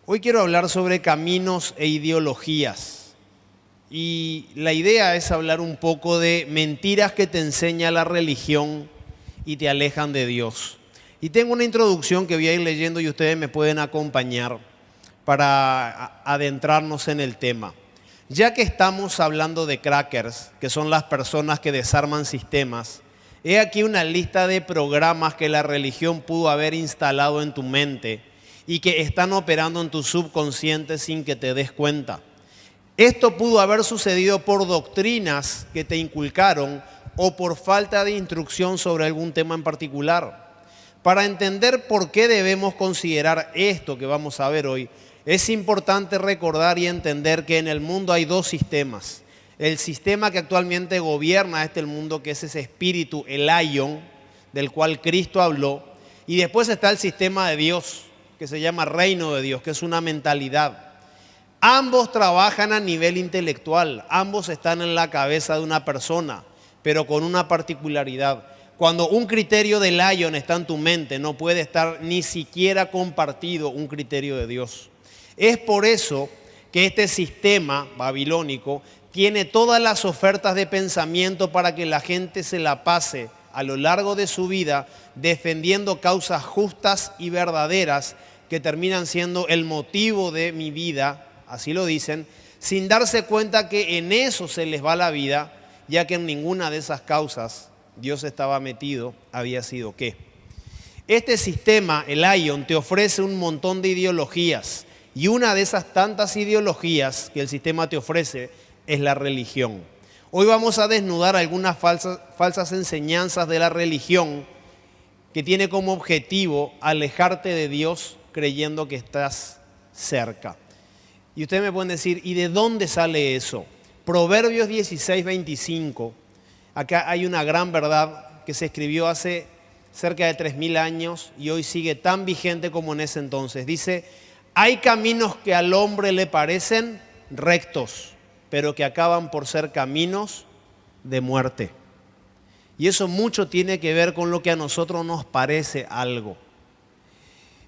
Hoy quiero hablar sobre caminos e ideologías. Y la idea es hablar un poco de mentiras que te enseña la religión y te alejan de Dios. Y tengo una introducción que voy a ir leyendo y ustedes me pueden acompañar para adentrarnos en el tema. Ya que estamos hablando de crackers, que son las personas que desarman sistemas, he aquí una lista de programas que la religión pudo haber instalado en tu mente y que están operando en tu subconsciente sin que te des cuenta. Esto pudo haber sucedido por doctrinas que te inculcaron o por falta de instrucción sobre algún tema en particular. Para entender por qué debemos considerar esto que vamos a ver hoy, es importante recordar y entender que en el mundo hay dos sistemas. El sistema que actualmente gobierna el mundo, que es ese espíritu, el Aion, del cual Cristo habló, y después está el sistema de Dios, que se llama reino de Dios, que es una mentalidad. Ambos trabajan a nivel intelectual, ambos están en la cabeza de una persona, pero con una particularidad. Cuando un criterio del Aion está en tu mente, no puede estar ni siquiera compartido un criterio de Dios. Es por eso que este sistema babilónico tiene todas las ofertas de pensamiento para que la gente se la pase a lo largo de su vida defendiendo causas justas y verdaderas que terminan siendo el motivo de mi vida, así lo dicen, sin darse cuenta que en eso se les va la vida, ya que en ninguna de esas causas Dios estaba metido, había sido ¿qué? Este sistema, el Aion, te ofrece un montón de ideologías y una de esas tantas ideologías que el sistema te ofrece es la religión. Hoy vamos a desnudar algunas falsas enseñanzas de la religión que tiene como objetivo alejarte de Dios creyendo que estás cerca. Y ustedes me pueden decir, ¿y de dónde sale eso? Proverbios 16:25. Acá hay una gran verdad que se escribió hace cerca de 3000 años y hoy sigue tan vigente como en ese entonces. Dice, hay caminos que al hombre le parecen rectos, pero que acaban por ser caminos de muerte. Y eso mucho tiene que ver con lo que a nosotros nos parece algo.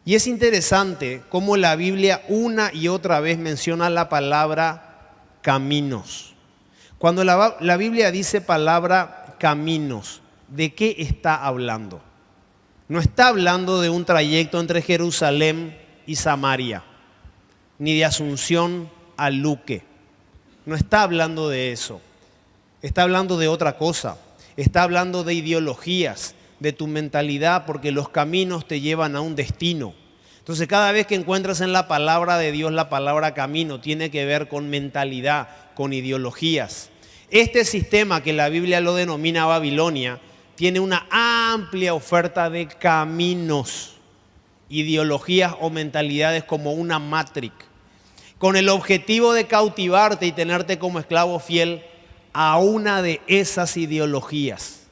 Y es interesante cómo la Biblia una y otra vez menciona la palabra caminos. Cuando la Biblia dice palabra caminos, ¿de qué está hablando? No está hablando de un trayecto entre Jerusalén y Samaria, ni de Asunción a Luque. No está hablando de eso. Está hablando de otra cosa. Está hablando de ideologías, de tu mentalidad, porque los caminos te llevan a un destino. Entonces, cada vez que encuentras en la palabra de Dios la palabra camino, tiene que ver con mentalidad, con ideologías. Este sistema que la Biblia lo denomina Babilonia, tiene una amplia oferta de caminos, ideologías o mentalidades como una matrix, con el objetivo de cautivarte y tenerte como esclavo fiel a una de esas ideologías.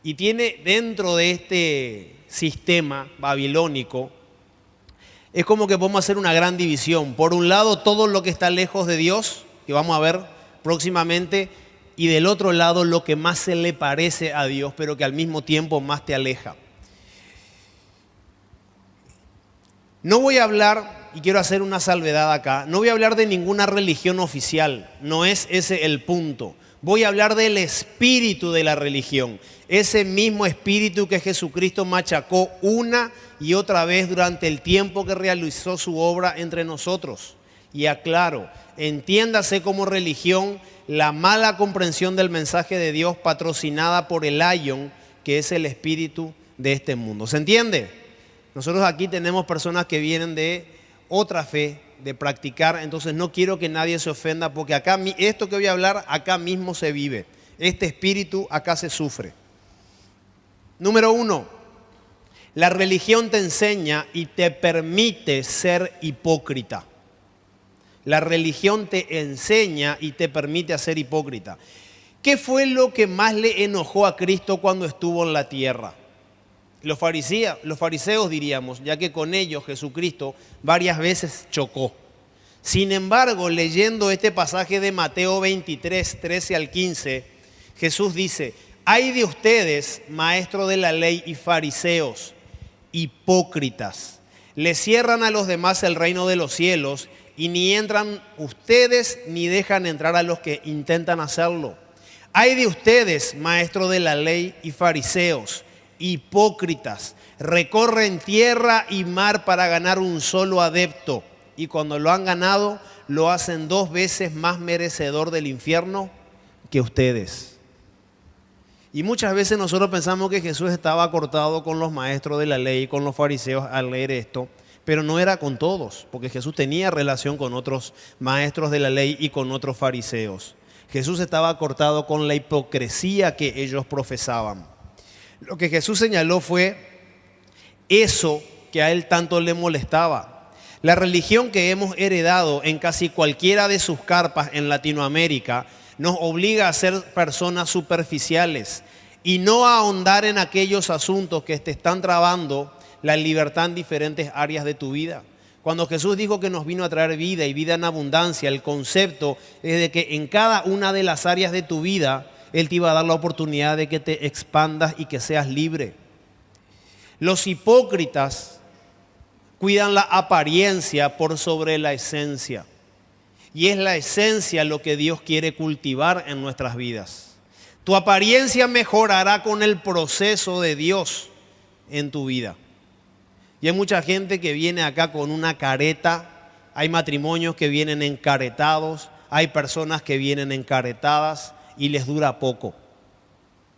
Y tiene dentro de este sistema babilónico, es como que podemos hacer una gran división. Por un lado, todo lo que está lejos de Dios, que vamos a ver próximamente, y del otro lado, lo que más se le parece a Dios, pero que al mismo tiempo más te aleja. No voy a hablar, y quiero hacer una salvedad acá, no voy a hablar de ninguna religión oficial, no es ese el punto. Voy a hablar del espíritu de la religión, ese mismo espíritu que Jesucristo machacó una y otra vez durante el tiempo que realizó su obra entre nosotros. Y aclaro, entiéndase como religión la mala comprensión del mensaje de Dios patrocinada por el Aion, que es el espíritu de este mundo. ¿Se entiende? Nosotros aquí tenemos personas que vienen de otra fe, de practicar, entonces no quiero que nadie se ofenda porque acá, esto que voy a hablar, acá mismo se vive. Este espíritu acá se sufre. Número 1, la religión te enseña y te permite ser hipócrita. La religión te enseña y te permite ser hipócrita. ¿Qué fue lo que más le enojó a Cristo cuando estuvo en la tierra? Los fariseos diríamos, ya que con ellos Jesucristo varias veces chocó. Sin embargo, leyendo este pasaje de Mateo 23, 13 al 15, Jesús dice, ay de ustedes, maestros de la ley y fariseos, hipócritas, Le cierran a los demás el reino de los cielos y ni entran ustedes ni dejan entrar a los que intentan hacerlo. Ay de ustedes, maestros de la ley y fariseos, hipócritas, recorren tierra y mar para ganar un solo adepto, y cuando lo han ganado, lo hacen 2 veces más merecedor del infierno que ustedes. Y muchas veces nosotros pensamos que Jesús estaba cortado con los maestros de la ley, con los fariseos al leer esto, pero no era con todos, porque Jesús tenía relación con otros maestros de la ley y con otros fariseos. Jesús estaba cortado con la hipocresía que ellos profesaban. Lo que Jesús señaló fue eso que a él tanto le molestaba. La religión que hemos heredado en casi cualquiera de sus carpas en Latinoamérica nos obliga a ser personas superficiales y no a ahondar en aquellos asuntos que te están trabando la libertad en diferentes áreas de tu vida. Cuando Jesús dijo que nos vino a traer vida y vida en abundancia, el concepto es de que en cada una de las áreas de tu vida, Él te iba a dar la oportunidad de que te expandas y que seas libre. Los hipócritas cuidan la apariencia por sobre la esencia. Y es la esencia lo que Dios quiere cultivar en nuestras vidas. Tu apariencia mejorará con el proceso de Dios en tu vida. Y hay mucha gente que viene acá con una careta, hay matrimonios que vienen encaretados, hay personas que vienen encaretadas y les dura poco.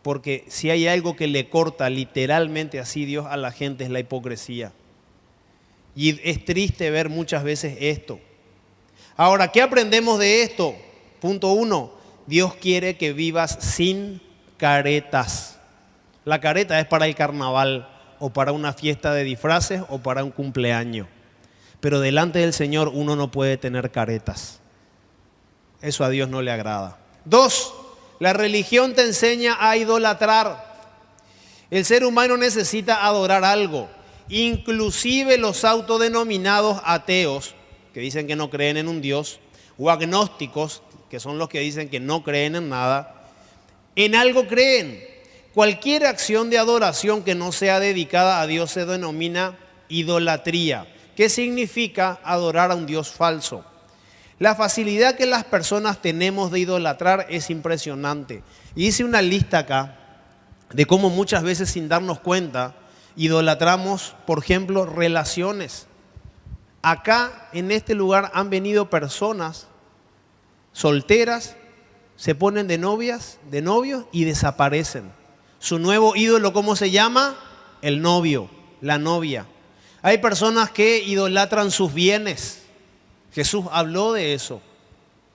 Porque si hay algo que le corta literalmente así Dios a la gente es la hipocresía. Y es triste ver muchas veces esto. Ahora, ¿qué aprendemos de esto? Punto 1, Dios quiere que vivas sin caretas. La careta es para el carnaval, o para una fiesta de disfraces, o para un cumpleaños. Pero delante del Señor uno no puede tener caretas. Eso a Dios no le agrada. 2, la religión te enseña a idolatrar. El ser humano necesita adorar algo. Inclusive los autodenominados ateos, que dicen que no creen en un Dios, o agnósticos, que son los que dicen que no creen en nada, en algo creen. Cualquier acción de adoración que no sea dedicada a Dios se denomina idolatría. ¿Qué significa adorar a un Dios falso? La facilidad que las personas tenemos de idolatrar es impresionante. Y hice una lista acá de cómo muchas veces sin darnos cuenta idolatramos, por ejemplo, relaciones. Acá en este lugar han venido personas solteras, se ponen de novios y desaparecen. Su nuevo ídolo, ¿cómo se llama? El novio, la novia. Hay personas que idolatran sus bienes. Jesús habló de eso.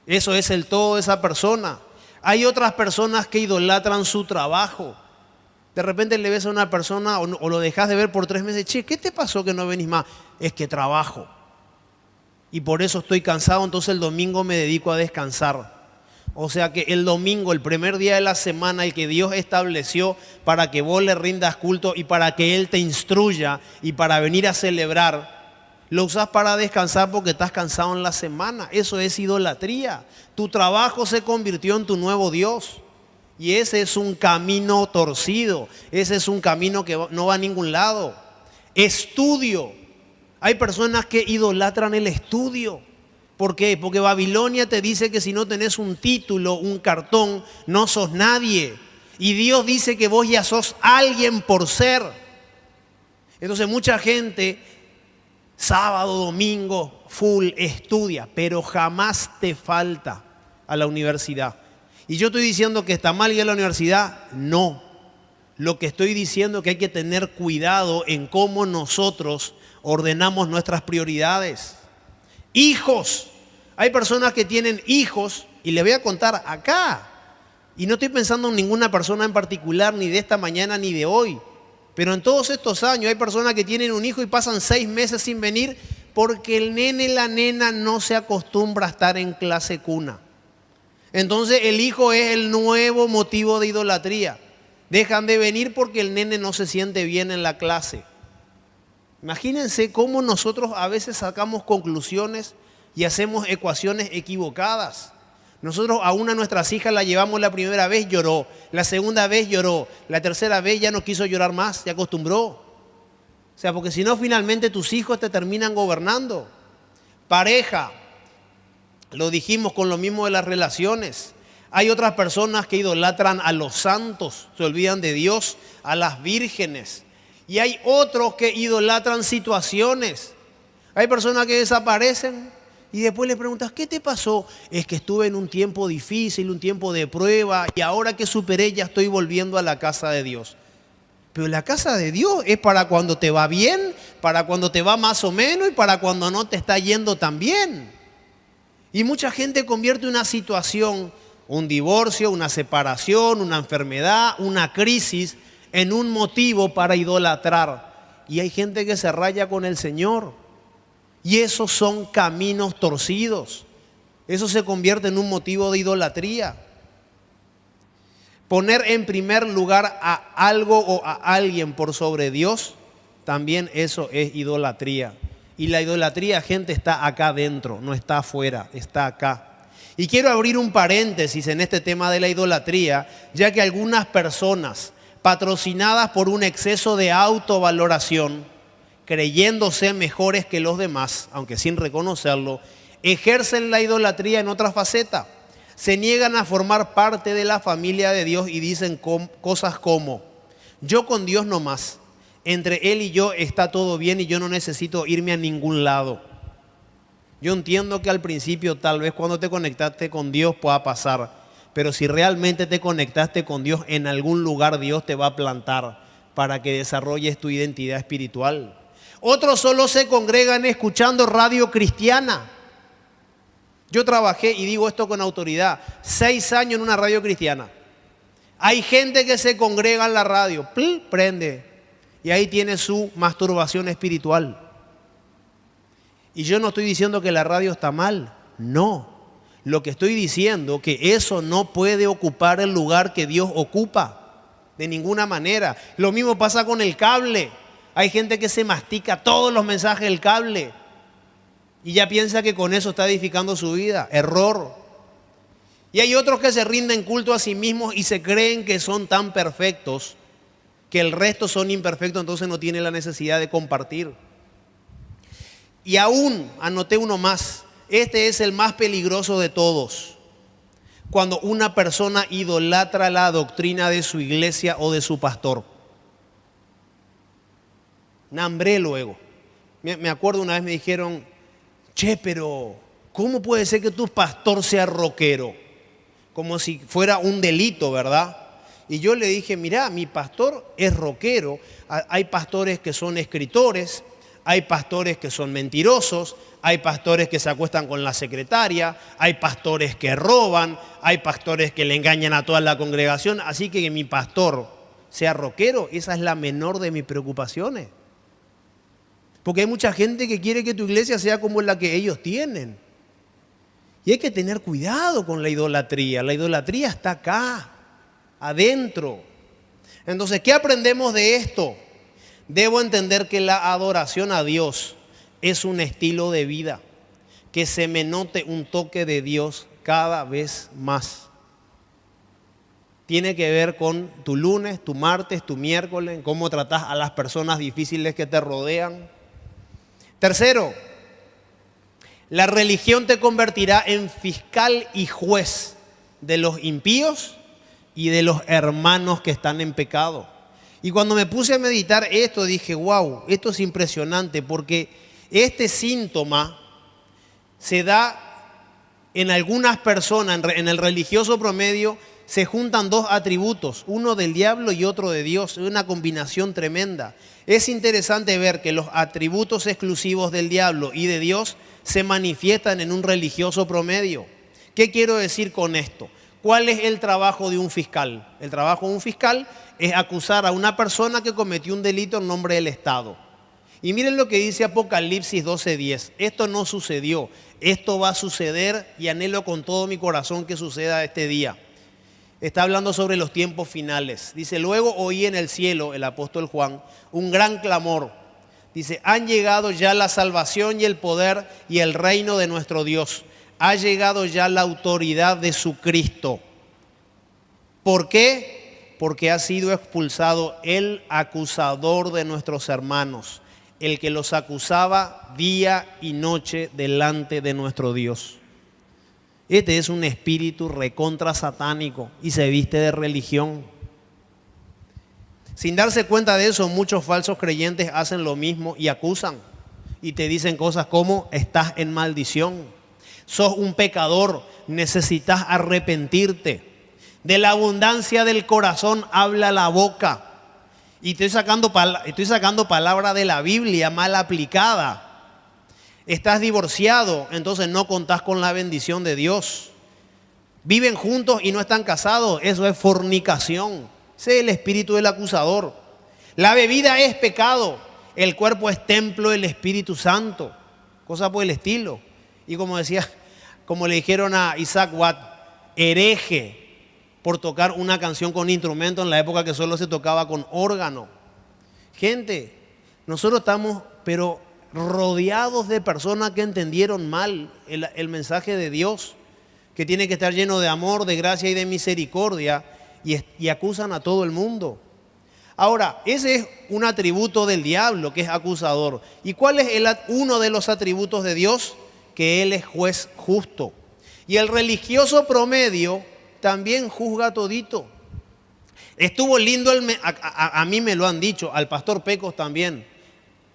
Eso es el todo de esa persona. Hay otras personas que idolatran su trabajo. De repente le ves a una persona o lo dejas de ver por 3 meses. Che, ¿qué te pasó que no venís más? Es que trabajo. Y por eso estoy cansado, entonces el domingo me dedico a descansar. O sea que el domingo, el primer día de la semana, el que Dios estableció para que vos le rindas culto y para que Él te instruya y para venir a celebrar, lo usás para descansar porque estás cansado en la semana. Eso es idolatría. Tu trabajo se convirtió en tu nuevo Dios. Y ese es un camino torcido. Ese es un camino que no va a ningún lado. Estudio. Hay personas que idolatran el estudio. ¿Por qué? Porque Babilonia te dice que si no tenés un título, un cartón, no sos nadie. Y Dios dice que vos ya sos alguien por ser. Entonces mucha gente, sábado, domingo, full, estudia, pero jamás te falta a la universidad. Y yo estoy diciendo que está mal ir a la universidad, no. Lo que estoy diciendo es que hay que tener cuidado en cómo nosotros ordenamos nuestras prioridades. Hijos. Hay personas que tienen hijos y les voy a contar acá. Y no estoy pensando en ninguna persona en particular, ni de esta mañana ni de hoy. Pero en todos estos años hay personas que tienen un hijo y pasan 6 meses sin venir porque el nene, la nena no se acostumbra a estar en clase cuna. Entonces el hijo es el nuevo motivo de idolatría. Dejan de venir porque el nene no se siente bien en la clase. Imagínense cómo nosotros a veces sacamos conclusiones y hacemos ecuaciones equivocadas. Nosotros a una de nuestras hijas la llevamos la primera vez, lloró. La segunda vez lloró. La tercera vez ya no quiso llorar más, se acostumbró. sea, porque si no, finalmente tus hijos te terminan gobernando. Pareja, lo dijimos con lo mismo de las relaciones. Hay otras personas que idolatran a los santos, se olvidan de Dios, a las vírgenes. Y hay otros que idolatran situaciones. Hay personas que desaparecen y después le preguntas, ¿qué te pasó? Es que estuve en un tiempo difícil, un tiempo de prueba, y ahora que superé ya estoy volviendo a la casa de Dios. Pero la casa de Dios es para cuando te va bien, para cuando te va más o menos y para cuando no te está yendo tan bien. Y mucha gente convierte una situación, un divorcio, una separación, una enfermedad, una crisis, en un motivo para idolatrar. Y hay gente que se raya con el Señor. Y esos son caminos torcidos. Eso se convierte en un motivo de idolatría. Poner en primer lugar a algo o a alguien por sobre Dios, también eso es idolatría. Y la idolatría, gente, está acá adentro, no está afuera, está acá. Y quiero abrir un paréntesis en este tema de la idolatría, ya que algunas personas, patrocinadas por un exceso de autovaloración, creyéndose mejores que los demás, aunque sin reconocerlo, ejercen la idolatría en otra faceta. Se niegan a formar parte de la familia de Dios y dicen cosas como, yo con Dios no más, entre Él y yo está todo bien y yo no necesito irme a ningún lado. Yo entiendo que al principio tal vez cuando te conectaste con Dios pueda pasar, pero si realmente te conectaste con Dios, en algún lugar Dios te va a plantar para que desarrolles tu identidad espiritual. Otros solo se congregan escuchando radio cristiana. Yo trabajé, y digo esto con autoridad, 6 años en una radio cristiana. Hay gente que se congrega en la radio, prende, y ahí tiene su masturbación espiritual. Y yo no estoy diciendo que la radio está mal, no. Lo que estoy diciendo es que eso no puede ocupar el lugar que Dios ocupa, de ninguna manera. Lo mismo pasa con el cable. Hay gente que se mastica todos los mensajes del cable y ya piensa que con eso está edificando su vida. Error. Y hay otros que se rinden culto a sí mismos y se creen que son tan perfectos que el resto son imperfectos, entonces no tienen la necesidad de compartir. Y aún, anoté uno más, este es el más peligroso de todos. Cuando una persona idolatra la doctrina de su iglesia o de su pastor. Nambré luego. Me acuerdo una vez me dijeron, che, pero ¿cómo puede ser que tu pastor sea rockero? Como si fuera un delito, ¿verdad? Y yo le dije, mirá, mi pastor es rockero. Hay pastores que son escritores, hay pastores que son mentirosos, hay pastores que se acuestan con la secretaria, hay pastores que roban, hay pastores que le engañan a toda la congregación. Así que mi pastor sea rockero, esa es la menor de mis preocupaciones. Porque hay mucha gente que quiere que tu iglesia sea como la que ellos tienen. Y hay que tener cuidado con la idolatría. La idolatría está acá, adentro. Entonces, ¿qué aprendemos de esto? Debo entender que la adoración a Dios es un estilo de vida. Que se me note un toque de Dios cada vez más. Tiene que ver con tu lunes, tu martes, tu miércoles, cómo tratás a las personas difíciles que te rodean. Tercero, la religión te convertirá en fiscal y juez de los impíos y de los hermanos que están en pecado. Y cuando me puse a meditar esto, dije, wow, esto es impresionante porque este síntoma se da en algunas personas, en el religioso promedio, se juntan dos atributos, uno del diablo y otro de Dios, es una combinación tremenda. Es interesante ver que los atributos exclusivos del diablo y de Dios se manifiestan en un religioso promedio. ¿Qué quiero decir con esto? ¿Cuál es el trabajo de un fiscal? El trabajo de un fiscal es acusar a una persona que cometió un delito en nombre del Estado. Y miren lo que dice Apocalipsis 12:10. Esto no sucedió, esto va a suceder y anhelo con todo mi corazón que suceda este día. Está hablando sobre los tiempos finales. Dice, luego oí en el cielo, el apóstol Juan, un gran clamor. Dice, han llegado ya la salvación y el poder y el reino de nuestro Dios. Ha llegado ya la autoridad de su Cristo. ¿Por qué? Porque ha sido expulsado el acusador de nuestros hermanos, el que los acusaba día y noche delante de nuestro Dios. Este es un espíritu recontra satánico y se viste de religión. Sin darse cuenta de eso, muchos falsos creyentes hacen lo mismo y acusan. Y te dicen cosas como: estás en maldición, sos un pecador, necesitas arrepentirte. De la abundancia del corazón habla la boca. Y estoy sacando palabra de la Biblia mal aplicada. Estás divorciado, entonces no contás con la bendición de Dios. Viven juntos y no están casados, eso es fornicación. Ese es el espíritu del acusador. La bebida es pecado, el cuerpo es templo del Espíritu Santo, cosa por el estilo. Y como le dijeron a Isaac Watt, hereje por tocar una canción con instrumento en la época que solo se tocaba con órgano. Gente, nosotros estamos pero rodeados de personas que entendieron mal el mensaje de Dios, que tiene que estar lleno de amor, de gracia y de misericordia, y acusan a todo el mundo. Ahora, ese es un atributo del diablo, que es acusador. ¿Y cuál es uno de los atributos de Dios? Que Él es juez justo. Y el religioso promedio también juzga todito. Estuvo lindo, a mí me lo han dicho, al pastor Pecos también.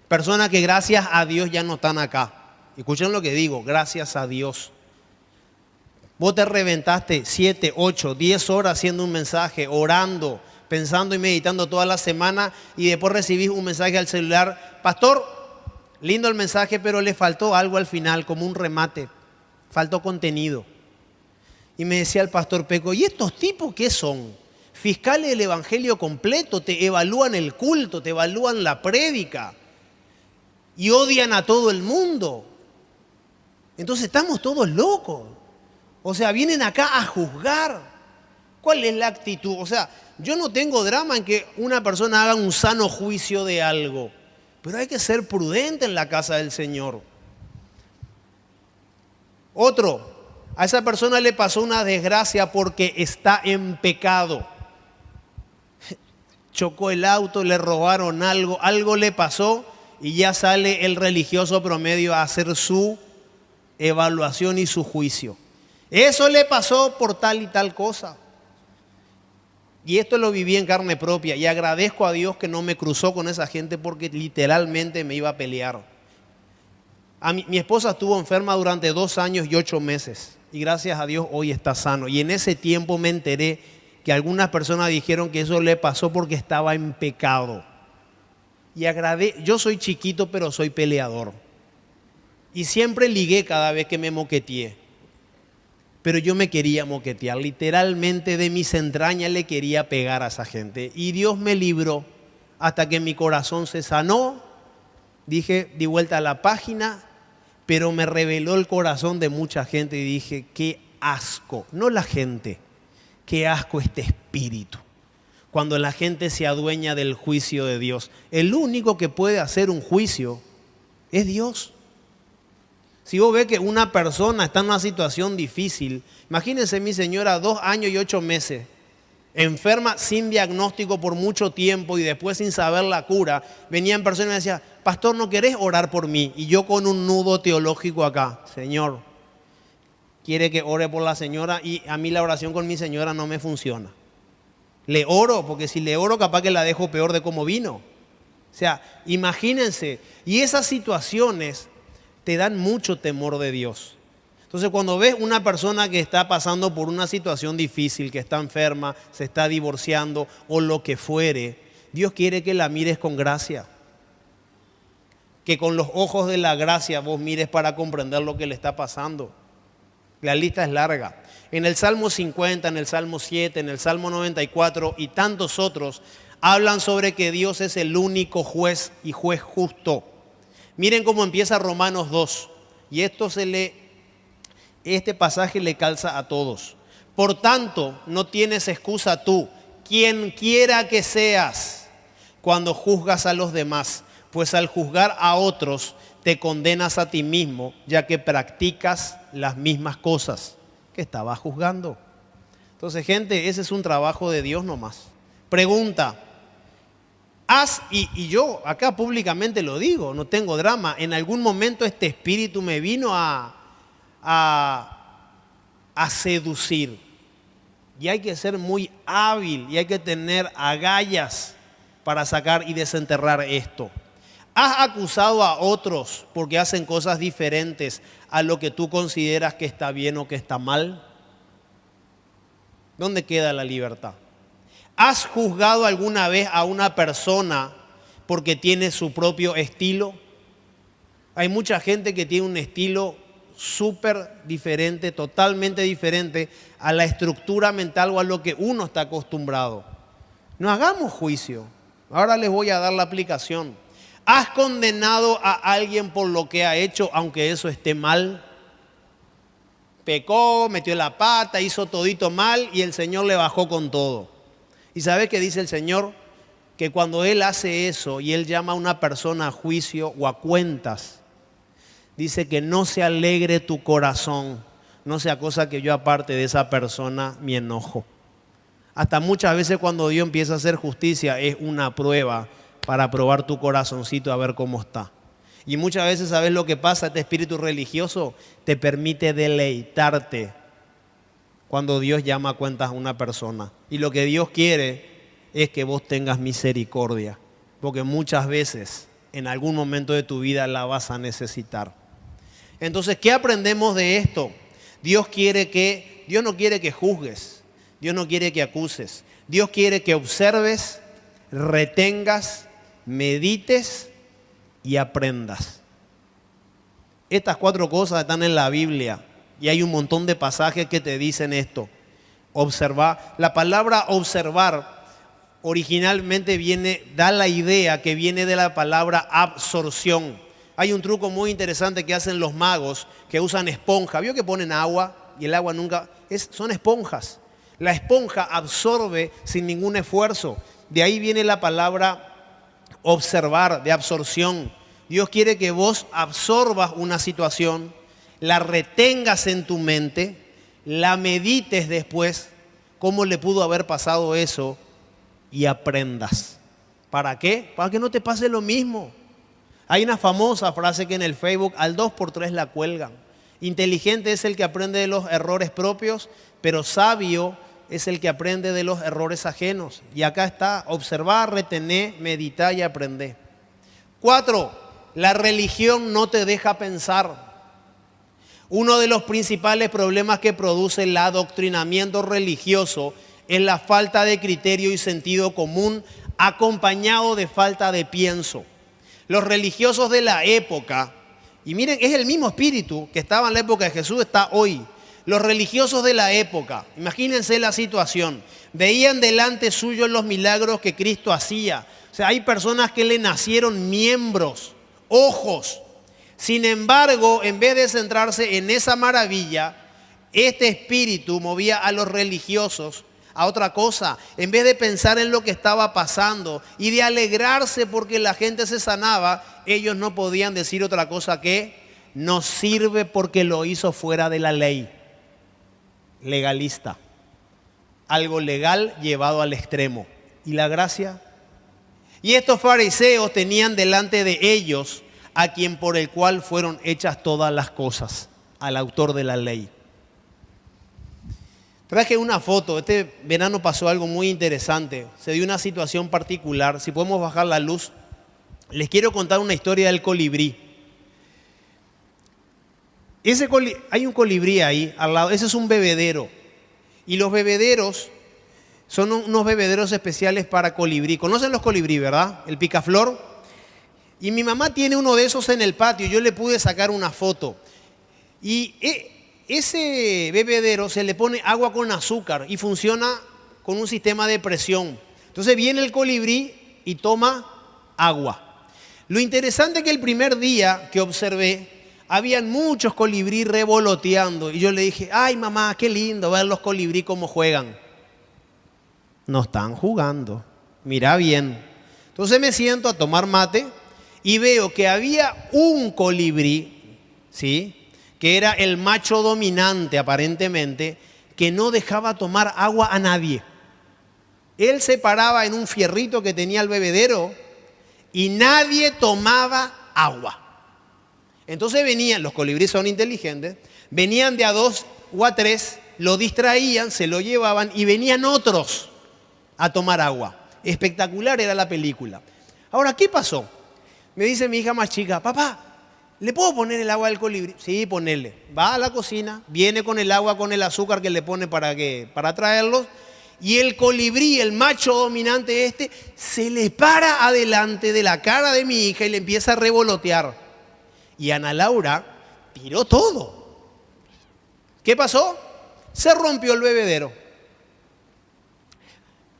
Personas que gracias a Dios ya no están acá. Escuchen lo que digo, gracias a Dios. Vos te reventaste 7, 8, 10 horas haciendo un mensaje, orando, pensando y meditando toda la semana, y después recibís un mensaje al celular: pastor, lindo el mensaje, pero le faltó algo al final, como un remate, faltó contenido. Y me decía el pastor Peco: ¿y estos tipos qué son? Fiscales del evangelio completo, te evalúan el culto, te evalúan la prédica y odian a todo el mundo. Entonces estamos todos locos. O sea, vienen acá a juzgar. ¿Cuál es la actitud? O sea, yo no tengo drama en que una persona haga un sano juicio de algo, pero hay que ser prudente en la casa del Señor. Otro, a esa persona le pasó una desgracia porque está en pecado. Chocó el auto, le robaron algo le pasó, y ya sale el religioso promedio a hacer su evaluación y su juicio. Eso le pasó por tal y tal cosa. Y esto lo viví en carne propia, y agradezco a Dios que no me cruzó con esa gente, porque literalmente me iba a pelear. Mi esposa estuvo enferma durante 2 años y 8 meses, y gracias a Dios hoy está sano. Y en ese tiempo me enteré que algunas personas dijeron que eso le pasó porque estaba en pecado. Y yo soy chiquito, pero soy peleador. Y siempre ligué cada vez que me moqueteé. Pero yo me quería moquetear, literalmente de mis entrañas le quería pegar a esa gente. Y Dios me libró hasta que mi corazón se sanó. Dije, di vuelta a la página, pero me reveló el corazón de mucha gente y dije: qué asco, no la gente, qué asco este espíritu. Cuando la gente se adueña del juicio de Dios, el único que puede hacer un juicio es Dios. Si vos ves que una persona está en una situación difícil, imagínense mi señora, 2 años y 8 meses, enferma sin diagnóstico por mucho tiempo y después sin saber la cura, venían personas y me decían: pastor, ¿no querés orar por mí? Y yo con un nudo teológico acá: Señor, quiere que ore por la señora, y a mí la oración con mi señora no me funciona. Le oro, porque si le oro capaz que la dejo peor de como vino. O sea, imagínense, y esas situaciones te dan mucho temor de Dios. Entonces, cuando ves una persona que está pasando por una situación difícil, que está enferma, se está divorciando o lo que fuere, Dios quiere que la mires con gracia. Que con los ojos de la gracia vos mires para comprender lo que le está pasando. La lista es larga. En el Salmo 50, en el Salmo 7, en el Salmo 94 y tantos otros, hablan sobre que Dios es el único juez y juez justo. Miren cómo empieza Romanos 2. Y este pasaje le calza a todos. Por tanto, no tienes excusa tú, quien quiera que seas, cuando juzgas a los demás, pues al juzgar a otros te condenas a ti mismo, ya que practicas las mismas cosas que estabas juzgando. Entonces, gente, ese es un trabajo de Dios nomás. Pregunta: Y yo acá públicamente lo digo, no tengo drama, en algún momento este espíritu me vino a seducir. Y hay que ser muy hábil y hay que tener agallas para sacar y desenterrar esto. ¿Has acusado a otros porque hacen cosas diferentes a lo que tú consideras que está bien o que está mal? ¿Dónde queda la libertad? ¿Has juzgado alguna vez a una persona porque tiene su propio estilo? Hay mucha gente que tiene un estilo súper diferente, totalmente diferente a la estructura mental o a lo que uno está acostumbrado. No hagamos juicio. Ahora les voy a dar la aplicación. ¿Has condenado a alguien por lo que ha hecho, aunque eso esté mal? Pecó, metió la pata, hizo todito mal y el Señor le bajó con todo. ¿Y sabe qué dice el Señor? Que cuando Él hace eso y Él llama a una persona a juicio o a cuentas, dice que no se alegre tu corazón, no sea cosa que yo aparte de esa persona mi enojo. Hasta muchas veces cuando Dios empieza a hacer justicia es una prueba para probar tu corazoncito a ver cómo está. Y muchas veces, ¿sabes lo que pasa? Este espíritu religioso te permite deleitarte cuando Dios llama a cuentas a una persona. Y lo que Dios quiere es que vos tengas misericordia, porque muchas veces en algún momento de tu vida la vas a necesitar. Entonces, ¿qué aprendemos de esto? Dios no quiere que juzgues, Dios no quiere que acuses, Dios quiere que observes, retengas, medites y aprendas. Estas 4 cosas están en la Biblia y hay un montón de pasajes que te dicen esto. Observar. La palabra observar originalmente da la idea que viene de la palabra absorción. Hay un truco muy interesante que hacen los magos que usan esponja. ¿Vio que ponen agua y el agua nunca? Son esponjas. La esponja absorbe sin ningún esfuerzo. De ahí viene la palabra observar, de absorción. Dios quiere que vos absorbas una situación, la retengas en tu mente, la medites después, cómo le pudo haber pasado eso y aprendas. ¿Para qué? Para que no te pase lo mismo. Hay una famosa frase que en el Facebook al 2x3 la cuelgan. Inteligente es el que aprende de los errores propios, pero sabio es el que aprende de los errores ajenos. Y acá está, observar, retener, meditar y aprender. 4, la religión no te deja pensar. Uno de los principales problemas que produce el adoctrinamiento religioso es la falta de criterio y sentido común, acompañado de falta de pienso. Los religiosos de la época, y miren, es el mismo espíritu que estaba en la época de Jesús, está hoy. Los religiosos de la época, imagínense la situación, veían delante suyo los milagros que Cristo hacía. O sea, hay personas que le nacieron miembros, ojos. Sin embargo, en vez de centrarse en esa maravilla, este espíritu movía a los religiosos a otra cosa. En vez de pensar en lo que estaba pasando y de alegrarse porque la gente se sanaba, ellos no podían decir otra cosa que no sirve porque lo hizo fuera de la ley. Legalista. Algo legal llevado al extremo. ¿Y la gracia? Y estos fariseos tenían delante de ellos a quien por el cual fueron hechas todas las cosas, al autor de la ley. Traje una foto, este verano pasó algo muy interesante, se dio una situación particular, si podemos bajar la luz, les quiero contar una historia del colibrí. Hay un colibrí ahí al lado, ese es un bebedero, y los bebederos son unos bebederos especiales para colibrí. ¿Conocen los colibrí, verdad? El picaflor. Y mi mamá tiene uno de esos en el patio, yo le pude sacar una foto. Y ese bebedero se le pone agua con azúcar y funciona con un sistema de presión. Entonces viene el colibrí y toma agua. Lo interesante es que el primer día que observé, habían muchos colibrí revoloteando. Y yo le dije, ay mamá, qué lindo ver los colibrí cómo juegan. No están jugando, mira bien. Entonces me siento a tomar mate y veo que había un colibrí, ¿sí?, que era el macho dominante aparentemente, que no dejaba tomar agua a nadie. Él se paraba en un fierrito que tenía el bebedero y nadie tomaba agua. Entonces venían, los colibríes son inteligentes, venían de a 2 o a 3, lo distraían, se lo llevaban y venían otros a tomar agua. Espectacular era la película. Ahora, ¿qué pasó? Me dice mi hija más chica, papá, ¿le puedo poner el agua al colibrí? Sí, ponele. Va a la cocina, viene con el agua, con el azúcar que le pone para traerlos. Y el colibrí, el macho dominante se le para adelante de la cara de mi hija y le empieza a revolotear. Y Ana Laura tiró todo. ¿Qué pasó? Se rompió el bebedero.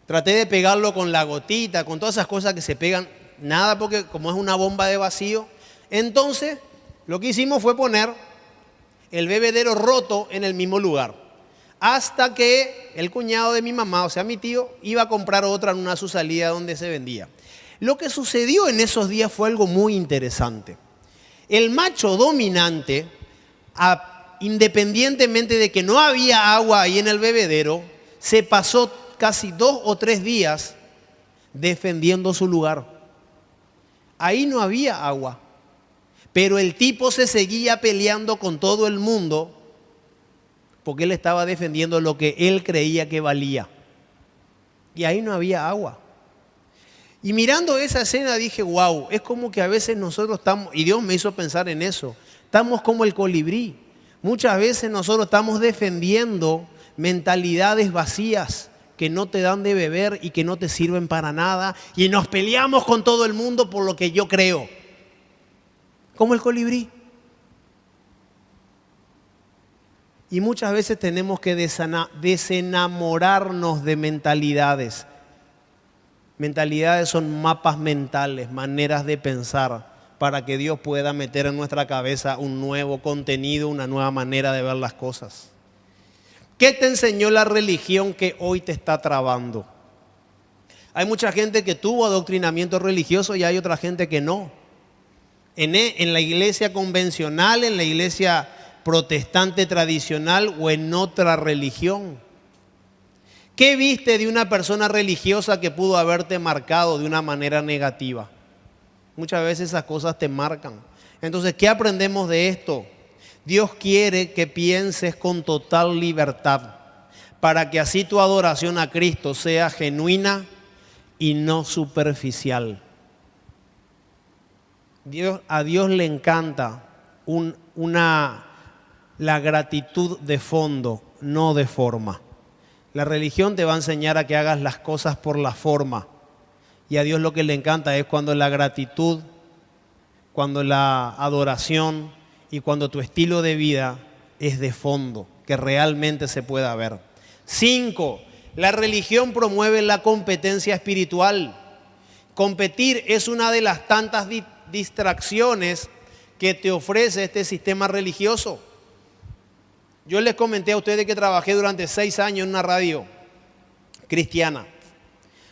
Traté de pegarlo con la gotita, con todas esas cosas que se pegan. Nada, porque como es una bomba de vacío. Entonces, lo que hicimos fue poner el bebedero roto en el mismo lugar. Hasta que el cuñado de mi mamá, o sea, mi tío, iba a comprar otra en una su salida donde se vendía. Lo que sucedió en esos días fue algo muy interesante. El macho dominante, independientemente de que no había agua ahí en el bebedero, se pasó casi 2 o 3 días defendiendo su lugar. Ahí no había agua, pero el tipo se seguía peleando con todo el mundo porque él estaba defendiendo lo que él creía que valía. Y ahí no había agua. Y mirando esa escena dije, wow, es como que a veces nosotros estamos, y Dios me hizo pensar en eso, estamos como el colibrí. Muchas veces nosotros estamos defendiendo mentalidades vacías que no te dan de beber y que no te sirven para nada. Y nos peleamos con todo el mundo por lo que yo creo. Como el colibrí. Y muchas veces tenemos que desenamorarnos de mentalidades. Mentalidades son mapas mentales, maneras de pensar, para que Dios pueda meter en nuestra cabeza un nuevo contenido, una nueva manera de ver las cosas. ¿Qué te enseñó la religión que hoy te está trabando? Hay mucha gente que tuvo adoctrinamiento religioso y hay otra gente que no. En la iglesia convencional, en la iglesia protestante tradicional o en otra religión. ¿Qué viste de una persona religiosa que pudo haberte marcado de una manera negativa? Muchas veces esas cosas te marcan. Entonces, ¿qué aprendemos de esto? Dios quiere que pienses con total libertad para que así tu adoración a Cristo sea genuina y no superficial. A Dios le encanta la gratitud de fondo, no de forma. La religión te va a enseñar a que hagas las cosas por la forma. Y a Dios lo que le encanta es cuando la gratitud, cuando la adoración y cuando tu estilo de vida es de fondo, que realmente se pueda ver. 5. La religión promueve la competencia espiritual. Competir es una de las tantas distracciones que te ofrece este sistema religioso. Yo les comenté a ustedes que trabajé durante 6 años en una radio cristiana.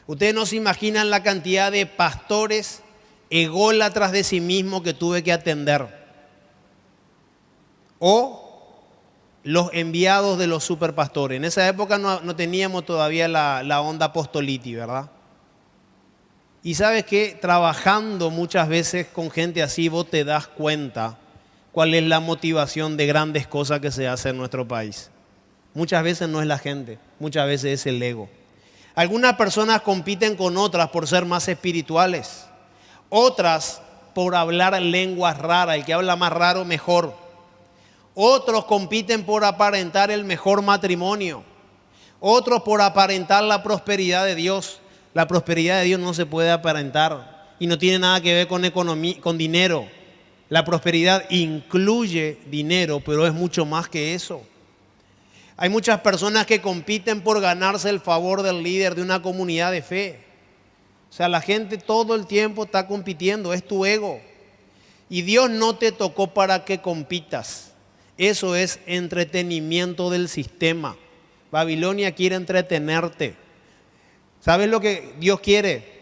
Ustedes no se imaginan la cantidad de pastores ególatras de sí mismos que tuve que atender. O los enviados de los superpastores. En esa época no teníamos todavía la onda apostoliti, ¿verdad? Y sabes que trabajando muchas veces con gente así, vos te das cuenta cuál es la motivación de grandes cosas que se hacen en nuestro país. Muchas veces no es la gente, muchas veces es el ego. Algunas personas compiten con otras por ser más espirituales, otras por hablar lenguas raras, el que habla más raro mejor. Otros compiten por aparentar el mejor matrimonio, otros por aparentar la prosperidad de Dios. La prosperidad de Dios no se puede aparentar y no tiene nada que ver con economía, con dinero. La prosperidad incluye dinero, pero es mucho más que eso. Hay muchas personas que compiten por ganarse el favor del líder de una comunidad de fe. O sea, la gente todo el tiempo está compitiendo, es tu ego. Y Dios no te tocó para que compitas. Eso es entretenimiento del sistema. Babilonia quiere entretenerte. ¿Sabes lo que Dios quiere?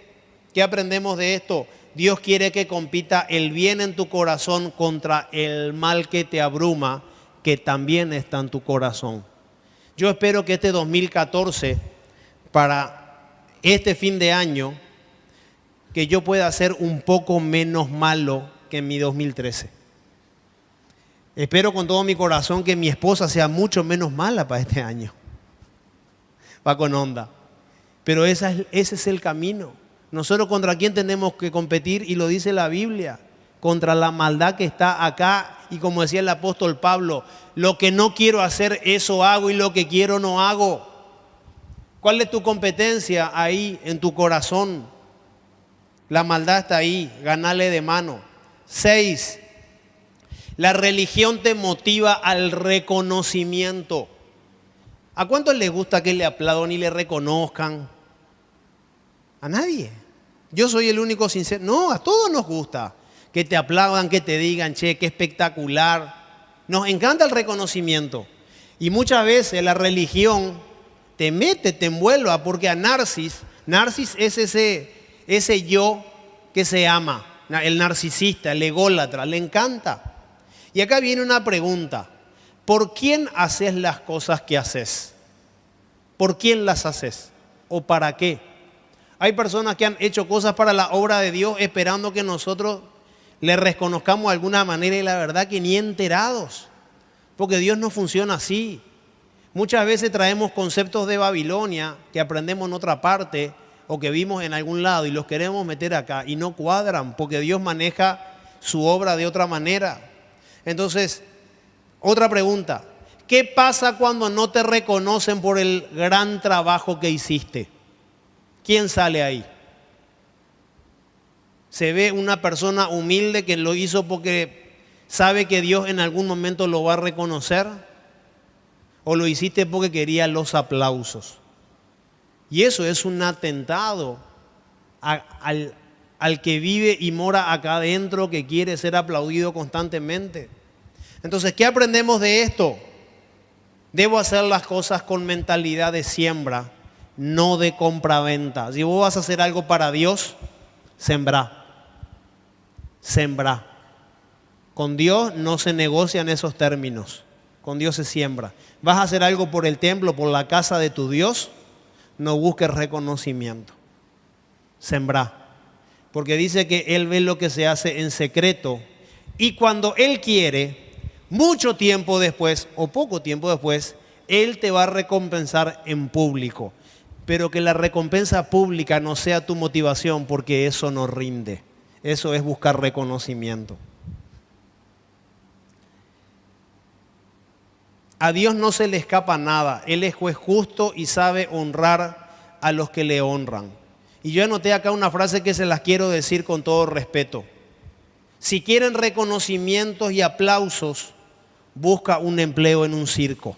¿Qué aprendemos de esto? Dios quiere que compita el bien en tu corazón contra el mal que te abruma, que también está en tu corazón. Yo espero que este 2014, para este fin de año que yo pueda ser un poco menos malo que en mi 2013. Espero con todo mi corazón que mi esposa sea mucho menos mala para este año. Va con onda. Pero ese es el camino. Nosotros contra quién tenemos que competir, y lo dice la Biblia, contra la maldad que está acá. Y como decía el apóstol Pablo, lo que no quiero hacer, eso hago, y lo que quiero no hago. ¿Cuál es tu competencia ahí en tu corazón? La maldad está ahí, ganale de mano. 6. La religión te motiva al reconocimiento. ¿A cuántos les gusta que le aplaudan y le reconozcan? A nadie. Yo soy el único sincero. No, a todos nos gusta que te aplaudan, que te digan, che, qué espectacular. Nos encanta el reconocimiento. Y muchas veces la religión te mete, te envuelva, porque a Narcis es ese yo que se ama, el narcisista, el ególatra, le encanta. Y acá viene una pregunta: ¿por quién haces las cosas que haces? ¿Por quién las haces? ¿O para qué? Hay personas que han hecho cosas para la obra de Dios esperando que nosotros le reconozcamos de alguna manera, y la verdad que ni enterados, porque Dios no funciona así. Muchas veces traemos conceptos de Babilonia que aprendemos en otra parte o que vimos en algún lado y los queremos meter acá y no cuadran, porque Dios maneja su obra de otra manera. Entonces, otra pregunta: ¿qué pasa cuando no te reconocen por el gran trabajo que hiciste? ¿Quién sale ahí? ¿Se ve una persona humilde que lo hizo porque sabe que Dios en algún momento lo va a reconocer? ¿O lo hiciste porque quería los aplausos? Y eso es un atentado al que vive y mora acá adentro, que quiere ser aplaudido constantemente. Entonces, ¿qué aprendemos de esto? Debo hacer las cosas con mentalidad de siembra, no de compra-venta. Si vos vas a hacer algo para Dios, sembrá. Sembrá. Con Dios no se negocian esos términos. Con Dios se siembra. Vas a hacer algo por el templo, por la casa de tu Dios, no busques reconocimiento. Sembrá. Porque dice que Él ve lo que se hace en secreto, y cuando Él quiere, mucho tiempo después o poco tiempo después, Él te va a recompensar en público. Pero que la recompensa pública no sea tu motivación, porque eso no rinde. Eso es buscar reconocimiento. A Dios no se le escapa nada. Él es juez justo y sabe honrar a los que le honran. Y yo anoté acá una frase que se las quiero decir con todo respeto. Si quieren reconocimientos y aplausos, busca un empleo en un circo.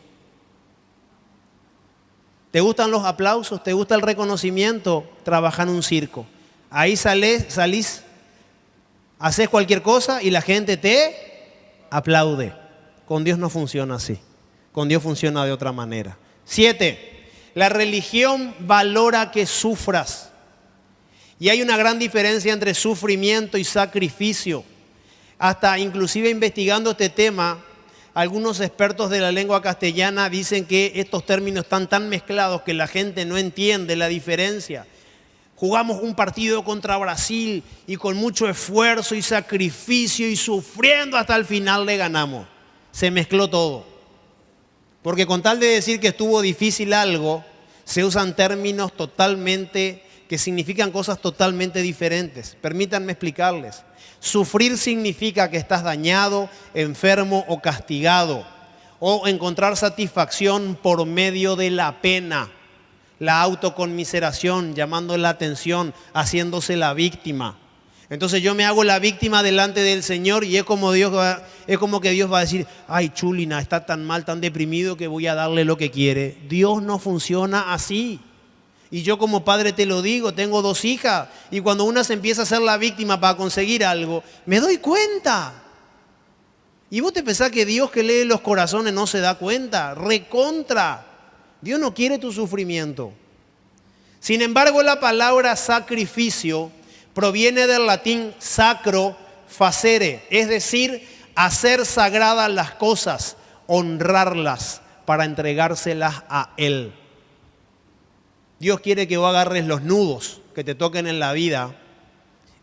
¿Te gustan los aplausos? ¿Te gusta el reconocimiento? Trabaja en un circo. Ahí salís, haces cualquier cosa y la gente te aplaude. Con Dios no funciona así. Con Dios funciona de otra manera. 7. La religión valora que sufras. Y hay una gran diferencia entre sufrimiento y sacrificio. Hasta inclusive investigando este tema, algunos expertos de la lengua castellana dicen que estos términos están tan mezclados que la gente no entiende la diferencia. Jugamos un partido contra Brasil y con mucho esfuerzo y sacrificio y sufriendo hasta el final le ganamos. Se mezcló todo. Porque con tal de decir que estuvo difícil algo, se usan términos totalmente, que significan cosas totalmente diferentes. Permítanme explicarles. Sufrir significa que estás dañado, enfermo o castigado, o encontrar satisfacción por medio de la pena, la autoconmiseración, llamando la atención, haciéndose la víctima. Entonces yo me hago la víctima delante del Señor y es como que Dios va a decir: ay, Chulina, está tan mal, tan deprimido que voy a darle lo que quiere. Dios no funciona así. Y yo como padre te lo digo, tengo 2 hijas y cuando una se empieza a hacer la víctima para conseguir algo, me doy cuenta. ¿Y vos te pensás que Dios, que lee los corazones, no se da cuenta? Recontra. Dios no quiere tu sufrimiento. Sin embargo, la palabra sacrificio proviene del latín sacro facere, es decir, hacer sagradas las cosas, honrarlas para entregárselas a Él. Dios quiere que vos agarres los nudos que te toquen en la vida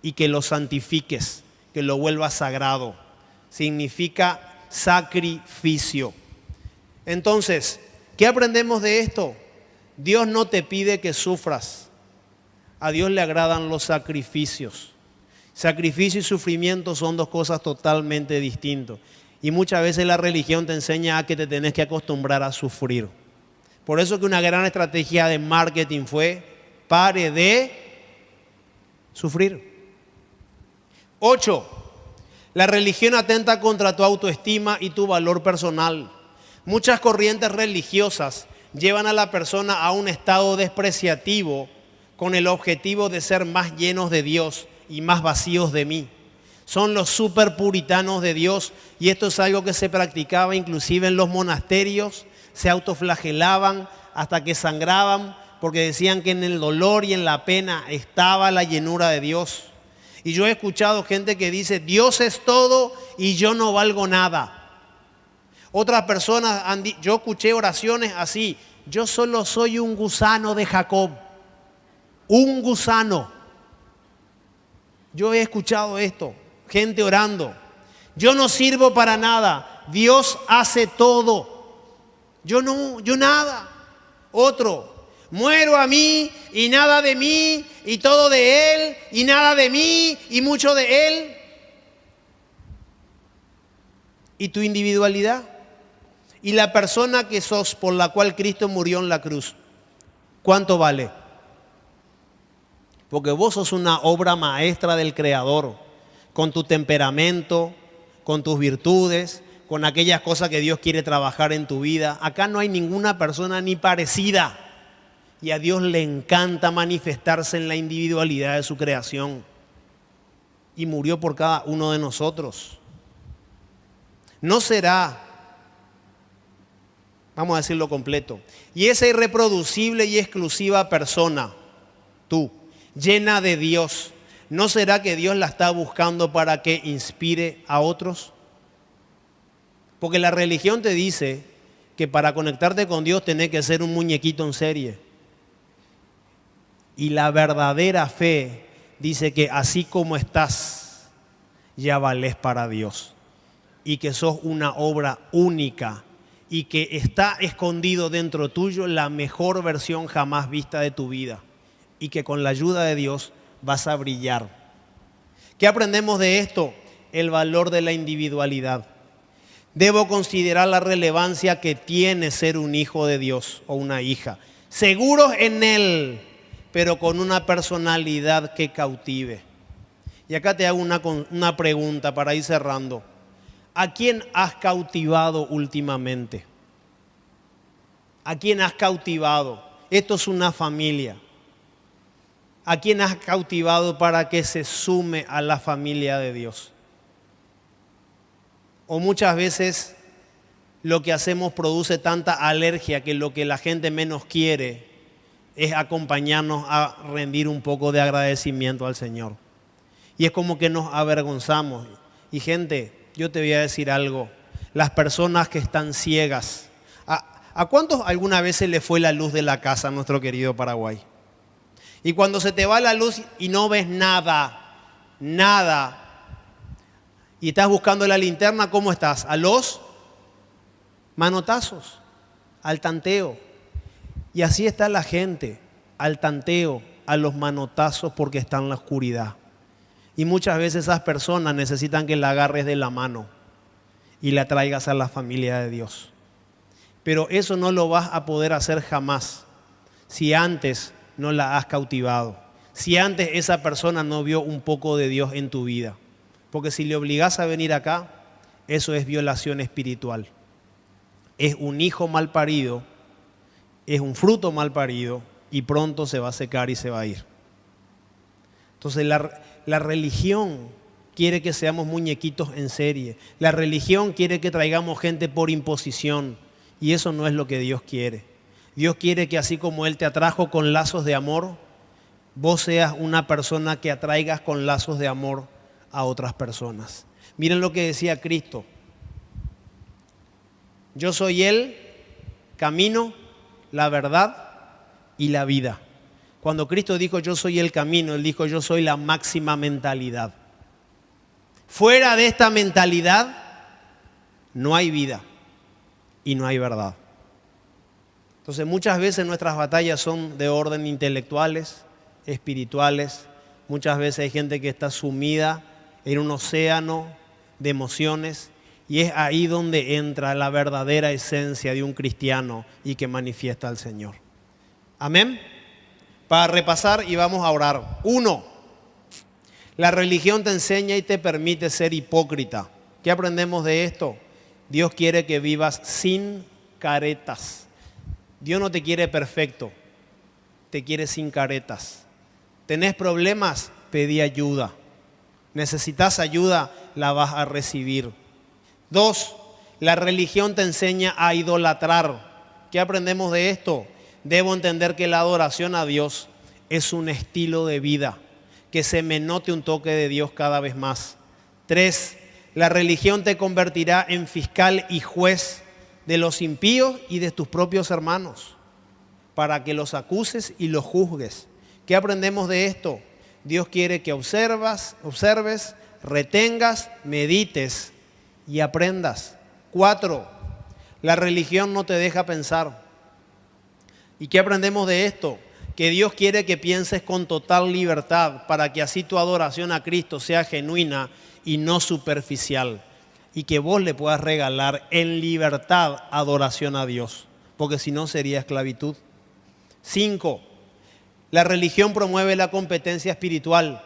y que los santifiques, que lo vuelvas sagrado. Significa sacrificio. Entonces, ¿qué aprendemos de esto? Dios no te pide que sufras. A Dios le agradan los sacrificios. Sacrificio y sufrimiento son dos cosas totalmente distintas. Y muchas veces la religión te enseña a que te tenés que acostumbrar a sufrir. Por eso que una gran estrategia de marketing fue: pare de sufrir. 8. La religión atenta contra tu autoestima y tu valor personal. Muchas corrientes religiosas llevan a la persona a un estado despreciativo con el objetivo de ser más llenos de Dios y más vacíos de mí. Son los super puritanos de Dios, y esto es algo que se practicaba inclusive en los monasterios. Se autoflagelaban hasta que sangraban porque decían que en el dolor y en la pena estaba la llenura de Dios. Y yo he escuchado gente que dice: Dios es todo y yo no valgo nada. Otras personas, yo escuché oraciones así: yo solo soy un gusano de Jacob. Un gusano. Yo he escuchado esto, gente orando: yo no sirvo para nada, Dios hace todo. Yo nada. Otro: muero a mí y nada de mí, y todo de Él y nada de mí y mucho de Él. ¿Y tu individualidad? ¿Y la persona que sos, por la cual Cristo murió en la cruz, cuánto vale? Porque vos sos una obra maestra del Creador, con tu temperamento, con tus virtudes, con aquellas cosas que Dios quiere trabajar en tu vida. Acá no hay ninguna persona ni parecida. Y a Dios le encanta manifestarse en la individualidad de su creación. Y murió por cada uno de nosotros. No será, vamos a decirlo completo, y esa irreproducible y exclusiva persona, tú, llena de Dios, ¿no será que Dios la está buscando para que inspire a otros? Porque la religión te dice que para conectarte con Dios tenés que ser un muñequito en serie. Y la verdadera fe dice que así como estás, ya valés para Dios. Y que sos una obra única. Y que está escondido dentro tuyo la mejor versión jamás vista de tu vida. Y que con la ayuda de Dios vas a brillar. ¿Qué aprendemos de esto? El valor de la individualidad. Debo considerar la relevancia que tiene ser un hijo de Dios o una hija. Seguros en Él, pero con una personalidad que cautive. Y acá te hago una pregunta para ir cerrando. ¿A quién has cautivado últimamente? ¿A quién has cautivado? Esto es una familia. ¿A quién has cautivado para que se sume a la familia de Dios? O muchas veces lo que hacemos produce tanta alergia que lo que la gente menos quiere es acompañarnos a rendir un poco de agradecimiento al Señor. Y es como que nos avergonzamos. Y gente, yo te voy a decir algo. Las personas que están ciegas. ¿A cuántos alguna vez se le fue la luz de la casa a nuestro querido Paraguay? Y cuando se te va la luz y no ves nada, y estás buscando la linterna, ¿cómo estás? A los manotazos, al tanteo. Y así está la gente, al tanteo, a los manotazos, porque está en la oscuridad. Y muchas veces esas personas necesitan que la agarres de la mano y la traigas a la familia de Dios. Pero eso no lo vas a poder hacer jamás si antes no la has cautivado. Si antes esa persona no vio un poco de Dios en tu vida. Porque si le obligás a venir acá, eso es violación espiritual. Es un hijo mal parido, es un fruto mal parido y pronto se va a secar y se va a ir. Entonces la religión quiere que seamos muñequitos en serie. La religión quiere que traigamos gente por imposición y eso no es lo que Dios quiere. Dios quiere que así como Él te atrajo con lazos de amor, vos seas una persona que atraigas con lazos de amor a otras personas. Miren lo que decía Cristo. Yo soy el camino, la verdad y la vida. Cuando Cristo dijo yo soy el camino, Él dijo yo soy la máxima mentalidad. Fuera de esta mentalidad no hay vida y no hay verdad. Entonces muchas veces nuestras batallas son de orden intelectuales, espirituales. Muchas veces hay gente que está sumida en un océano de emociones y es ahí donde entra la verdadera esencia de un cristiano y que manifiesta al Señor. Amén. Para repasar y vamos a orar. 1. La religión te enseña y te permite ser hipócrita. ¿Qué aprendemos de esto? Dios quiere que vivas sin caretas. Dios no te quiere perfecto, te quiere sin caretas. ¿Tenés problemas? Pedí ayuda. ¿Necesitas ayuda? La vas a recibir. 2. La religión te enseña a idolatrar. ¿Qué aprendemos de esto? Debo entender que la adoración a Dios es un estilo de vida, que se me note un toque de Dios cada vez más. 3. La religión te convertirá en fiscal y juez de los impíos y de tus propios hermanos, para que los acuses y los juzgues. ¿Qué aprendemos de esto? Dios quiere que observes, retengas, medites y aprendas. 4. La religión no te deja pensar. ¿Y qué aprendemos de esto? Que Dios quiere que pienses con total libertad para que así tu adoración a Cristo sea genuina y no superficial. Y que vos le puedas regalar en libertad adoración a Dios, porque si no sería esclavitud. 5. La religión promueve la competencia espiritual.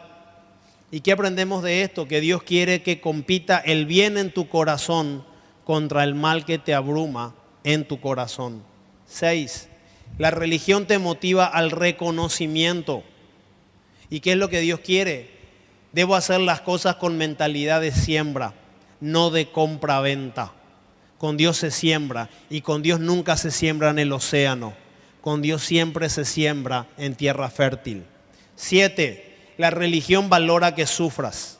¿Y qué aprendemos de esto? Que Dios quiere que compita el bien en tu corazón contra el mal que te abruma en tu corazón. 6. La religión te motiva al reconocimiento. ¿Y qué es lo que Dios quiere? Debo hacer las cosas con mentalidad de siembra, no de compra-venta. Con Dios se siembra y con Dios nunca se siembra en el océano. Con Dios siempre se siembra en tierra fértil. 7. La religión valora que sufras.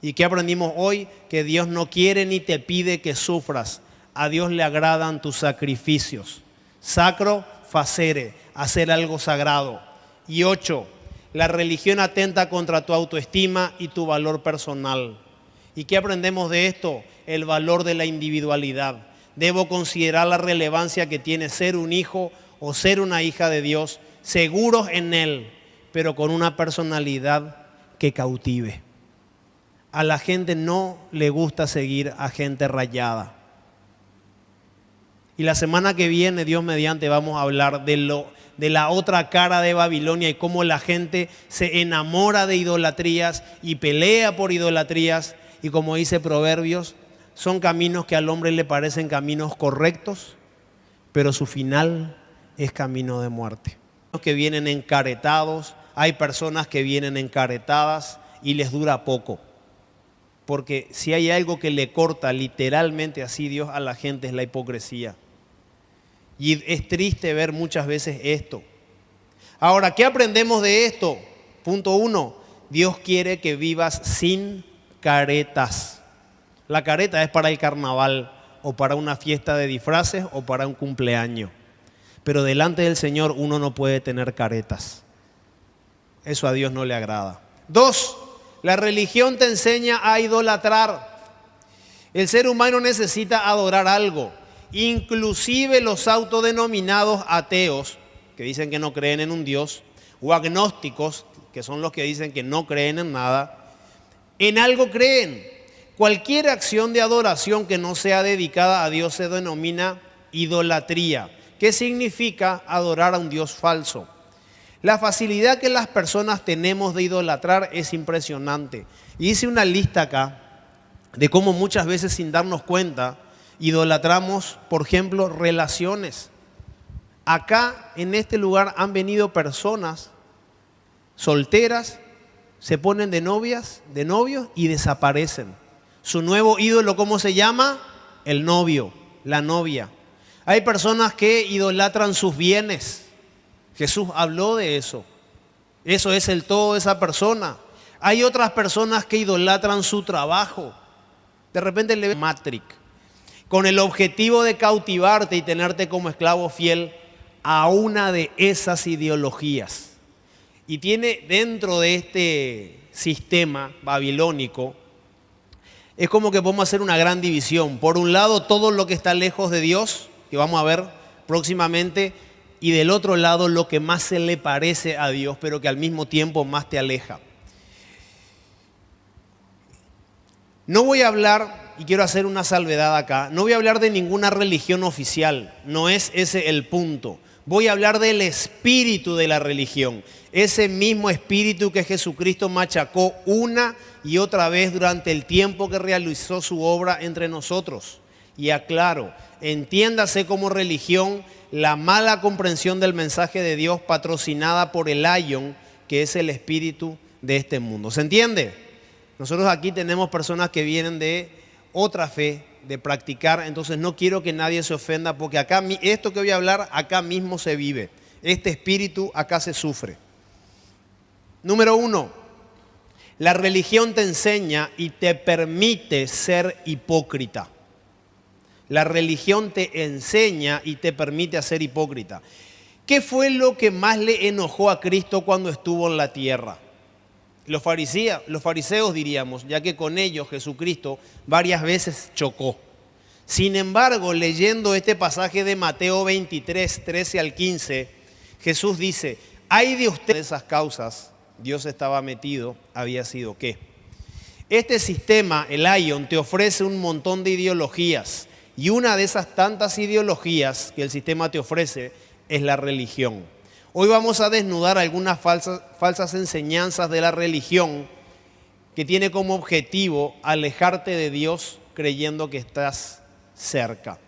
¿Y qué aprendimos hoy? Que Dios no quiere ni te pide que sufras. A Dios le agradan tus sacrificios. Sacro facere, hacer algo sagrado. Y 8. La religión atenta contra tu autoestima y tu valor personal. ¿Y qué aprendemos de esto? El valor de la individualidad. Debo considerar la relevancia que tiene ser un hijo o ser una hija de Dios, seguros en Él, pero con una personalidad que cautive. A la gente no le gusta seguir a gente rayada. Y la semana que viene, Dios mediante, vamos a hablar de la otra cara de Babilonia y cómo la gente se enamora de idolatrías y pelea por idolatrías. Y como dice Proverbios, son caminos que al hombre le parecen caminos correctos, pero su final es camino de muerte. Los que vienen encaretados, hay personas que vienen encaretadas y les dura poco. Porque si hay algo que le corta literalmente así Dios a la gente es la hipocresía. Y es triste ver muchas veces esto. Ahora, ¿qué aprendemos de esto? Punto 1. Dios quiere que vivas sin caretas. La careta es para el carnaval o para una fiesta de disfraces o para un cumpleaños. Pero delante del Señor uno no puede tener caretas. Eso a Dios no le agrada. 2. La religión te enseña a idolatrar. El ser humano necesita adorar algo. Inclusive los autodenominados ateos, que dicen que no creen en un Dios, o agnósticos, que son los que dicen que no creen en nada, en algo creen. Cualquier acción de adoración que no sea dedicada a Dios se denomina idolatría. ¿Qué significa adorar a un Dios falso? La facilidad que las personas tenemos de idolatrar es impresionante. Y hice una lista acá de cómo muchas veces sin darnos cuenta idolatramos, por ejemplo, relaciones. Acá, en este lugar, han venido personas solteras, se ponen de novios y desaparecen. Su nuevo ídolo, ¿cómo se llama? El novio, la novia. Hay personas que idolatran sus bienes. Jesús habló de eso. Eso es el todo de esa persona. Hay otras personas que idolatran su trabajo. De repente le ven Matrix, con el objetivo de cautivarte y tenerte como esclavo fiel a una de esas ideologías. Y tiene dentro de este sistema babilónico, es como que podemos hacer una gran división. Por un lado, todo lo que está lejos de Dios, que vamos a ver próximamente, y del otro lado, lo que más se le parece a Dios, pero que al mismo tiempo más te aleja. No voy a hablar, y quiero hacer una salvedad acá, no voy a hablar de ninguna religión oficial, no es ese el punto. Voy a hablar del espíritu de la religión, ese mismo espíritu que Jesucristo machacó una y otra vez durante el tiempo que realizó su obra entre nosotros. Y aclaro, entiéndase como religión la mala comprensión del mensaje de Dios patrocinada por el Aion, que es el espíritu de este mundo. ¿Se entiende? Nosotros aquí tenemos personas que vienen de otra fe, de practicar, entonces no quiero que nadie se ofenda porque acá, esto que voy a hablar, acá mismo se vive. Este espíritu acá se sufre. Número 1, la religión te enseña y te permite ser hipócrita. La religión te enseña y te permite ser hipócrita. ¿Qué fue lo que más le enojó a Cristo cuando estuvo en la tierra? Los fariseos diríamos, ya que con ellos Jesucristo varias veces chocó. Sin embargo, leyendo este pasaje de Mateo 23, 13 al 15, Jesús dice, ay de ustedes esas causas, Dios estaba metido, había sido ¿qué? Este sistema, el Aion, te ofrece un montón de ideologías y una de esas tantas ideologías que el sistema te ofrece es la religión. Hoy vamos a desnudar algunas falsas enseñanzas de la religión que tiene como objetivo alejarte de Dios creyendo que estás cerca.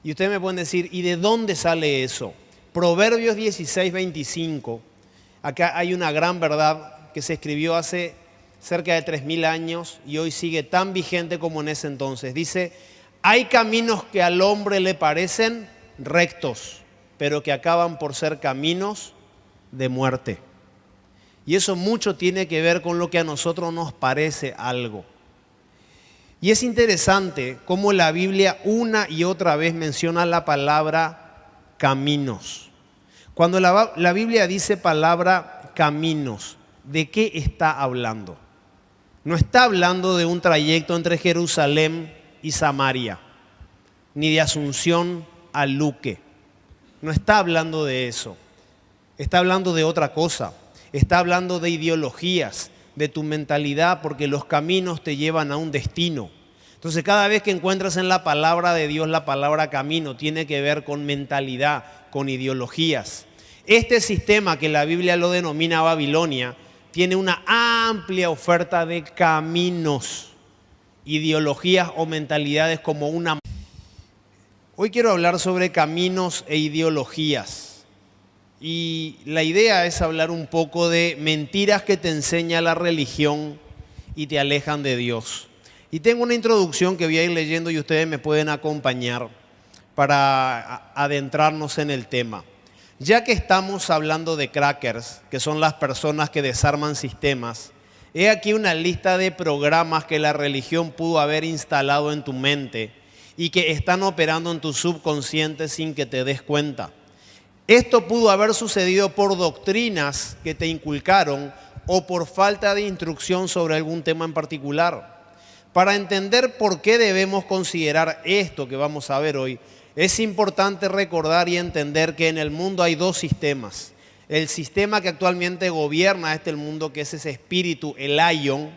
Y ustedes me pueden decir, ¿y de dónde sale eso? Proverbios 16, 25. Acá hay una gran verdad que se escribió hace cerca de 3000 años y hoy sigue tan vigente como en ese entonces. Dice, hay caminos que al hombre le parecen rectos, pero que acaban por ser caminos de muerte. Y eso mucho tiene que ver con lo que a nosotros nos parece algo. Y es interesante cómo la Biblia una y otra vez menciona la palabra caminos. Cuando la Biblia dice palabra caminos, ¿de qué está hablando? No está hablando de un trayecto entre Jerusalén y Samaria, ni de Asunción a Luque. No está hablando de eso, está hablando de otra cosa, está hablando de ideologías, de tu mentalidad, porque los caminos te llevan a un destino. Entonces cada vez que encuentras en la palabra de Dios la palabra camino, tiene que ver con mentalidad, con ideologías. Este sistema que la Biblia lo denomina Babilonia, tiene una amplia oferta de caminos, ideologías o mentalidades como una... Hoy quiero hablar sobre caminos e ideologías y la idea es hablar un poco de mentiras que te enseña la religión y te alejan de Dios. Y tengo una introducción que voy a ir leyendo y ustedes me pueden acompañar para adentrarnos en el tema. Ya que estamos hablando de crackers, que son las personas que desarman sistemas, he aquí una lista de programas que la religión pudo haber instalado en tu mente y que están operando en tu subconsciente sin que te des cuenta. Esto pudo haber sucedido por doctrinas que te inculcaron o por falta de instrucción sobre algún tema en particular. Para entender por qué debemos considerar esto que vamos a ver hoy, es importante recordar y entender que en el mundo hay dos sistemas. El sistema que actualmente gobierna el mundo, que es ese espíritu, el Aion,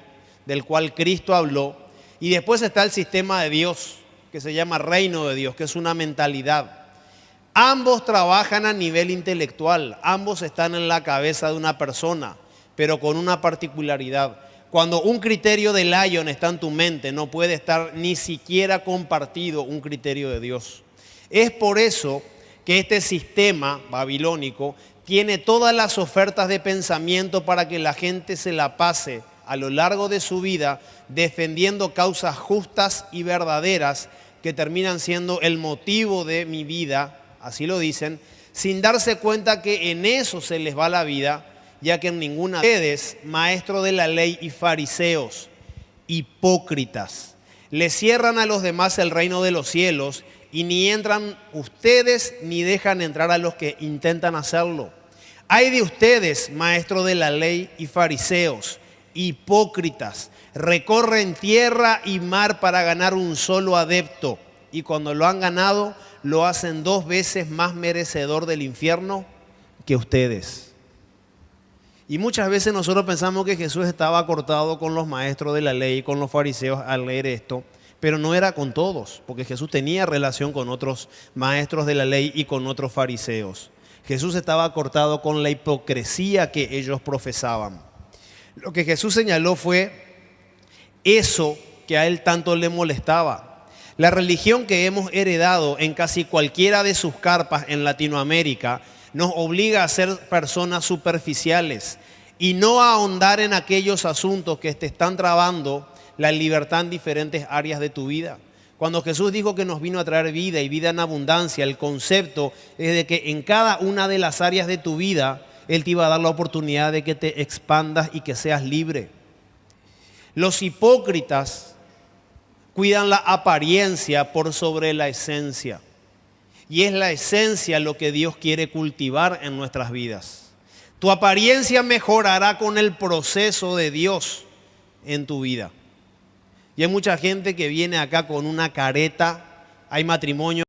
del cual Cristo habló, y después está el sistema de Dios, que se llama reino de Dios, que es una mentalidad. Ambos trabajan a nivel intelectual, ambos están en la cabeza de una persona, pero con una particularidad. Cuando un criterio del Aion está en tu mente, no puede estar ni siquiera compartido un criterio de Dios. Es por eso que este sistema babilónico tiene todas las ofertas de pensamiento para que la gente se la pase a lo largo de su vida defendiendo causas justas y verdaderas que terminan siendo el motivo de mi vida, así lo dicen, sin darse cuenta que en eso se les va la vida, ya que en ninguna de ustedes, maestros de la ley y fariseos, hipócritas, le cierran a los demás el reino de los cielos y ni entran ustedes ni dejan entrar a los que intentan hacerlo. Ay de ustedes, maestros de la ley y fariseos, hipócritas, recorren tierra y mar para ganar un solo adepto, y cuando lo han ganado, lo hacen 2 veces más merecedor del infierno que ustedes. Y muchas veces nosotros pensamos que Jesús estaba cortado con los maestros de la ley, con los fariseos al leer esto, pero no era con todos, porque Jesús tenía relación con otros maestros de la ley y con otros fariseos. Jesús estaba cortado con la hipocresía que ellos profesaban. Lo que Jesús señaló fue eso que a él tanto le molestaba. La religión que hemos heredado en casi cualquiera de sus carpas en Latinoamérica nos obliga a ser personas superficiales y no a ahondar en aquellos asuntos que te están trabando la libertad en diferentes áreas de tu vida. Cuando Jesús dijo que nos vino a traer vida y vida en abundancia, el concepto es de que en cada una de las áreas de tu vida, Él te iba a dar la oportunidad de que te expandas y que seas libre. Los hipócritas cuidan la apariencia por sobre la esencia. Y es la esencia lo que Dios quiere cultivar en nuestras vidas. Tu apariencia mejorará con el proceso de Dios en tu vida. Y hay mucha gente que viene acá con una careta, hay matrimonios